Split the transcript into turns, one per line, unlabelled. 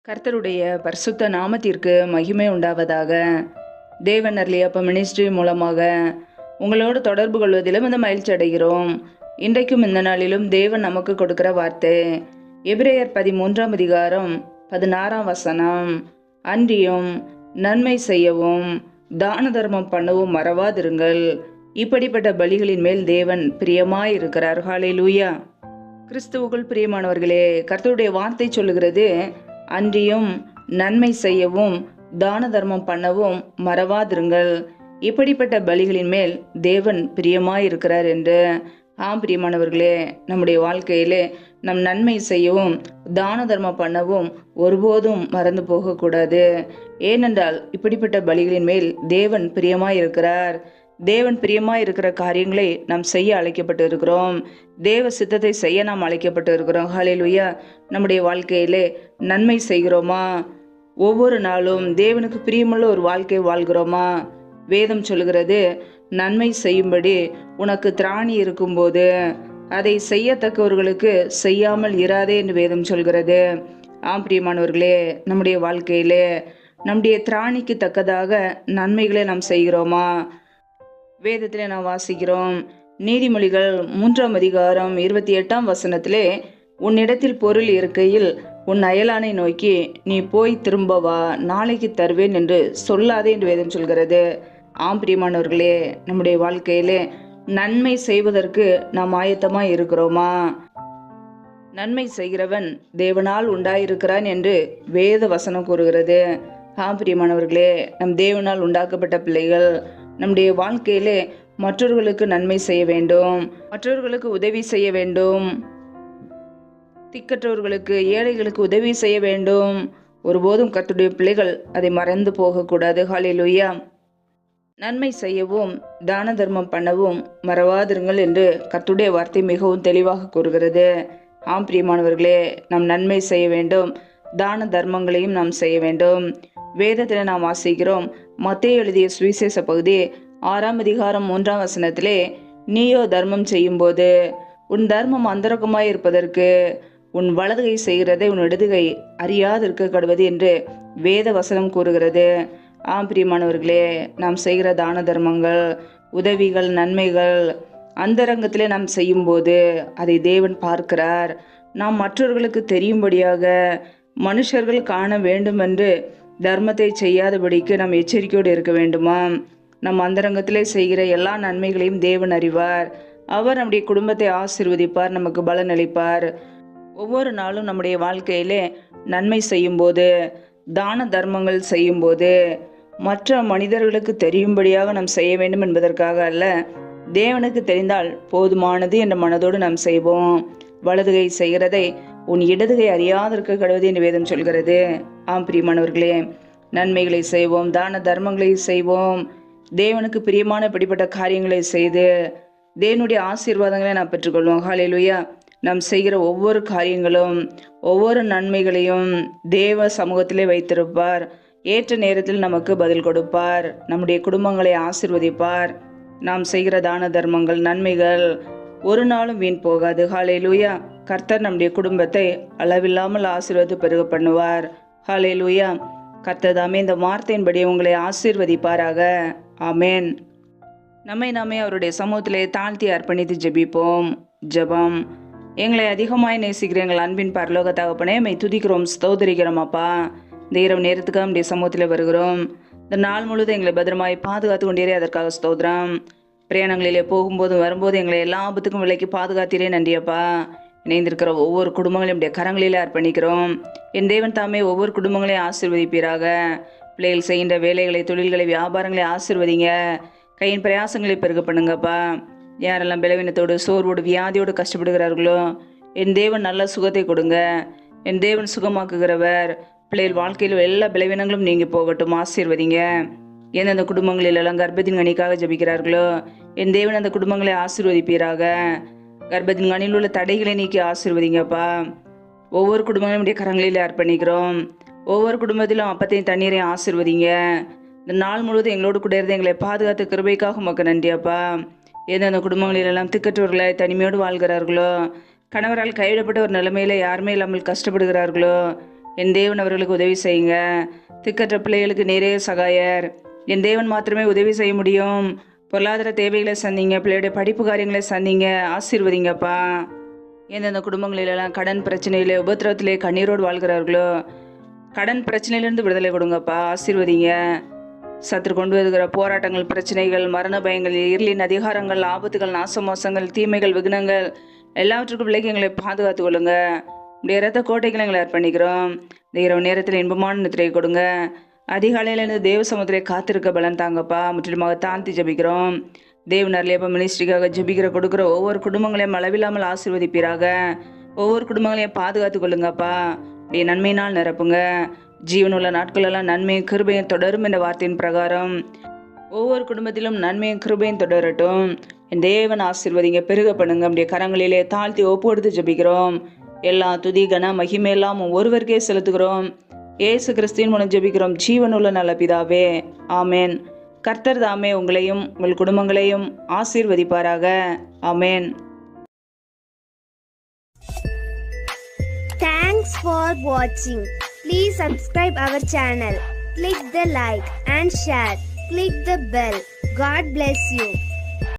கர்த்தருடைய பரிசுத்த நாமத்திற்கு மகிமை உண்டாவதாக. தேவன் அருளியப்ப மினிஸ்ட்ரி மூலமாக உங்களோடு தொடர்பு கொள்வதிலும் இந்த மகிழ்ச்சி அடைகிறோம். இன்றைக்கும் இந்த நாளிலும் தேவன் நமக்கு கொடுக்கிற வார்த்தை எபிரேயர் 13ஆம் அதிகாரம் 16ஆம் வசனம். அன்றியும் நன்மை செய்யவும் தான தர்மம் பண்ணவும் மறவாதிருங்கள், இப்படிப்பட்ட பலிகளின் மேல் தேவன் பிரியமாயிருக்கிறார். ஹல்லேலூயா. கிறிஸ்துவுக்குள் பிரியமானவர்களே, கர்த்தருடைய வார்த்தை சொல்லுகிறது, அன்றியும் நன்மை செய்யவும் தான தர்மம் பண்ணவும் மறவாதிருங்கள், இப்படிப்பட்ட பலிகளின் மேல் தேவன் பிரியமாயிருக்கிறார் என்று. பிரியமானவர்களே, நம்முடைய வாழ்க்கையிலே நம் நன்மை செய்யவும் தான தர்மம் பண்ணவும் ஒருபோதும் மறந்து போகக்கூடாது. ஏனென்றால் இப்படிப்பட்ட பலிகளின் மேல் தேவன் பிரியமாயிருக்கிறார். தேவன் பிரியமாய் இருக்கிற காரியங்களை நாம் செய்ய அழைக்கப்பட்டு இருக்கிறோம். தேவ சித்தத்தை செய்ய நாம் அழைக்கப்பட்டு இருக்கிறோம். ஹல்லேலூயா. நம்முடைய வாழ்க்கையிலே நன்மை செய்கிறோமா? ஒவ்வொரு நாளும் தேவனுக்கு பிரியமுள்ள ஒரு வாழ்க்கை வாழ்கிறோமா? வேதம் சொல்கிறது, நன்மை செய்யும்படி உனக்கு திராணி இருக்கும்போது அதை செய்யத்தக்கவர்களுக்கு செய்யாமல் இராதே என்று வேதம் சொல்கிறது. பிரியமானவர்களே, நம்முடைய வாழ்க்கையிலே நம்முடைய திராணிக்கு தக்கதாக நன்மைகளை நாம் செய்கிறோமா? வேதத்திலே நாம் வாசிக்கிறோம், நீதிமொழிகள் 3ஆம் அதிகாரம் 28ஆம் வசனத்திலே, உன்னிடத்தில் பொருள் இருக்கையில் உன் அயலானை நோக்கி நீ போய் திரும்ப வா, நாளைக்கு தருவேன் என்று சொல்லாதே என்று வேதம் சொல்கிறது. பிரியமானவர்களே, நம்முடைய வாழ்க்கையிலே நன்மை செய்வதற்கு நாம் ஆயத்தமாய் இருக்கிறோமா? நன்மை செய்கிறவன் தேவனால் உண்டாயிருக்கிறான் என்று வேத வசனம் கூறுகிறது. பிரியமானவர்களே, நம் தேவனால் உண்டாக்கப்பட்ட பிள்ளைகள் நம்முடைய வாழ்க்கையிலே மற்றவர்களுக்கு நன்மை செய்ய வேண்டும், மற்றவர்களுக்கு உதவி செய்ய வேண்டும், திக்கற்றவர்களுக்கு ஏழைகளுக்கு உதவி செய்ய வேண்டும். ஒருபோதும் கர்த்தருடைய பிள்ளைகள் அதை மறந்து போகக்கூடாது. ஹல்லேலூயா. நன்மை செய்யவும் தான தர்மம் பண்ணவும் மறவாதிருங்கள் என்று கர்த்தருடைய வார்த்தை மிகவும் தெளிவாக கூறுகிறது. பிரியமானவர்களே, நாம் நன்மை செய்ய வேண்டும், தான தர்மங்களையும் நாம் செய்ய வேண்டும். வேதத்தில் நாம் வாசிக்கிறோம், மத்தேயு எழுதிய சுவிசேஷ பகுதி 6ஆம் அதிகாரம் 3ஆம் வசனத்திலே, நீயோ தர்மம் செய்யும்போது உன் தர்மம் அந்தரங்கமாய் இருப்பதற்கு உன் வலதுகை செய்கிறதை உன் இடதுகை அறியாதிருக்க கடவது என்று வேத வசனம் கூறுகிறது. பிரியமானவர்களே, நாம் செய்கிற தான தர்மங்கள், உதவிகள், நன்மைகள் அந்தரங்கத்திலே நாம் செய்யும்போது அதை தேவன் பார்க்கிறார். நாம் மற்றவர்களுக்கு தெரியும்படியாக, மனுஷர்கள் காண வேண்டும் என்று தர்மத்தை செய்யாதபடிக்கு நாம் எச்சரிக்கையோடு இருக்க வேண்டுமா? நம் அந்தரங்கத்திலே செய்கிற எல்லா நன்மைகளையும் தேவன் அறிவார். அவர் நம்முடைய குடும்பத்தை ஆசீர்வதிப்பார், நமக்கு பலன் அளிப்பார். ஒவ்வொரு நாளும் நம்முடைய வாழ்க்கையிலே நன்மை செய்யும்போது, தான தர்மங்கள் செய்யும்போது மற்ற மனிதர்களுக்கு தெரியும்படியாக நாம் செய்ய வேண்டும் என்பதற்காக அல்ல, தேவனுக்கு தெரிந்தால் போதுமானது என்ற மனதோடு நாம் செய்வோம். வலதுகை செய்கிறதை உன் இடதுகை அறியாதிருக்க கடவுது என்று வேதம் சொல்கிறது. பிரியமானவர்களே, நன்மைகளை செய்வோம், தான தர்மங்களை செய்வோம், தேவனுக்கு பிரியமான இப்படிப்பட்ட காரியங்களை செய்து தேவனுடைய ஆசீர்வாதங்களை நாம் பெற்றுக்கொள்வோம். ஹல்லேலூயா. நாம் செய்கிற ஒவ்வொரு காரியங்களும், ஒவ்வொரு நன்மைகளையும் தேவ சமூகத்திலே வைத்திருப்பார். ஏற்ற நேரத்தில் நமக்கு பதில் கொடுப்பார், நம்முடைய குடும்பங்களை ஆசீர்வதிப்பார். நாம் செய்கிற தான தர்மங்கள், நன்மைகள் ஒரு நாளும் வீண் போகாது. ஹல்லேலூயா. கர்த்தர் நம்முடைய குடும்பத்தை அளவில்லாமல் ஆசீர்வதித்து பெருக பண்ணுவார். ஹல்லேலூயா. கர்த்தர் தாமே இந்த வார்த்தையின்படி உங்களை ஆசீர்வதிப்பாராக. ஆமேன். நம்மை நாமே அவருடைய சமூகத்திலே தாழ்த்தி அர்ப்பணித்து ஜெபிப்போம். ஜெபம். எங்களை அதிகமாய் நேசிக்கிற எங்கள் அன்பின் பரலோக தகப்பனே, மை துதிக்கிறோம், ஸ்தோத்திரிக்கிறோம். அப்பா, இந்த இரவு நேரத்துக்காக நம்முடைய சமூகத்தில் வருகிறோம். இந்த நாள் முழுவதும் எங்களை பத்திரமாய் பாதுகாத்து கொண்டீரே, அதற்காக ஸ்தோத்திரம். பிரயாணங்களிலே போகும்போதும் வரும்போது எங்களை எல்லா ஆபத்துக்கும் விலைக்கு பாதுகாத்தீரே, நன்றியப்பா. இணைந்திருக்கிற ஒவ்வொரு குடும்பங்களையும் நம்முடைய கரங்களிலே அர்ப்பணிக்கிறோம். என் தேவன் தாமே ஒவ்வொரு குடும்பங்களையும் ஆசீர்வதிப்பீராக. பிள்ளைகள் செய்கின்ற வேலைகளை, தொழில்களை, வியாபாரங்களை ஆசீர்வதிங்க. கையின் பிரயாசங்களை பெருக பண்ணுங்கப்பா. யாரெல்லாம் பலவீனத்தோடு, சோர்வோடு, வியாதியோடு கஷ்டப்படுகிறார்களோ, என் தேவன் நல்ல சுகத்தை கொடுங்க. என் தேவன் சுகமாக்குகிறவர். பிள்ளைகள் வாழ்க்கையில் எல்லா பலவீனங்களும் நீங்கி போகட்டும், ஆசீர்வதிங்க. எந்தெந்த குடும்பங்களிலெல்லாம் கர்ப்பத்தின் கனிக்காக ஜபிக்கிறார்களோ, என் தேவன் அந்த குடும்பங்களை ஆசீர்வதிப்பீராக. கர்ப்பத்தின் கனியில் உள்ள தடைகளை நீக்கி ஆசீர்வதிங்கப்பா. ஒவ்வொரு குடும்பங்களுடைய கரங்களில் அர்ப்பணிக்கிறோம். ஒவ்வொரு குடும்பத்திலும் அப்பத்தையும் தண்ணீரையும் ஆசீர்வதிங்க. இந்த நாள் முழுவதும் எங்களோடு கூட இருந்து எங்களை பாதுகாத்த கிருபைக்காக உமக்கு நன்றியப்பா. எந்தெந்த குடும்பங்களிலெல்லாம் திக்கற்றவர்களை தனிமையோடு வாழ்கிறார்களோ, கணவரால் கைவிடப்பட்ட ஒரு நிலைமையில யாருமே இல்லாமல் கஷ்டப்படுகிறார்களோ, என் தேவன் அவர்களுக்கு உதவி செய்யுங்க. திக்கற்ற பிள்ளைகளுக்கு நீரே சகாயர். என் தேவன் மாத்திரமே உதவி செய்ய முடியும். பொருளாதார தேவைகளை சந்திங்க, பிள்ளையுடைய படிப்பு காரியங்களை சந்திங்க, ஆசீர்வதிங்கப்பா. எந்தெந்த குடும்பங்களிலெல்லாம் கடன் பிரச்சனையிலே உபத்திரவத்திலே கண்ணீரோடு வாழ்கிறார்களோ கடன் பிரச்சனையிலிருந்து விடுதலை கொடுங்கப்பா, ஆசீர்வதிங்க. சத்துரு கொண்டு வருகிற போராட்டங்கள், பிரச்சனைகள், மரண பயங்கள், இருளின் அதிகாரங்கள், ஆபத்துகள், நாசமோசங்கள், தீமைகள், விக்னங்கள் எல்லாவற்றுக்கும் விலகி எங்களை பாதுகாத்து கொள்ளுங்க. இப்படி இரத்த கோட்டைகளை எங்களை அர்ப்பணிக்கிறோம். இந்த இரவு நேரத்தில் இன்பமான நித்திரை கொடுங்க. அதிகாலையிலிருந்து தேவ சமுத்திரை காத்திருக்க பலன் தாங்கப்பா. முற்றிலுமாக தாழ்த்தி ஜபிக்கிறோம். தேவன் அருளியப்ப மினிஸ்ட்ரிக்காக ஜபிக்கிற கொடுக்குற ஒவ்வொரு குடும்பங்களையும் அளவில்லாமல் ஆசீர்வதிப்பீராக. ஒவ்வொரு குடும்பங்களையும் பாதுகாத்து கொள்ளுங்கப்பா. இப்படி நன்மையினால் நிரப்புங்க. ஜீவனுள்ள நாட்களெல்லாம் நன்மையும் கிருபையும் தொடரும் என்ற வார்த்தையின் பிரகாரம் ஒவ்வொரு குடும்பத்திலும் நன்மையும் கிருபையும் தொடரட்டும். என் தேவன் ஆசீர்வதிங்க, பெருக பண்ணுங்க. அப்படியே கரங்களிலே தாழ்த்தி ஒப்பு கொடுத்து ஜபிக்கிறோம். எல்லா துதி கன மகிமையெல்லாம் ஒருவருக்கே செலுத்துகிறோம். இயேசு கிறிஸ்துவின் மூலம் ஜெபிக்கிறோம் ஜீவனுள்ள நல்ல பிதாவே, ஆமேன். கர்த்தர் தாமே உங்களையும் உங்கள் குடும்பங்களையும் ஆசீர்வதிப்பாராக. ஆமேன்.
Thanks for watching. Please subscribe our channel. Click the like and share. Click the bell. God bless you.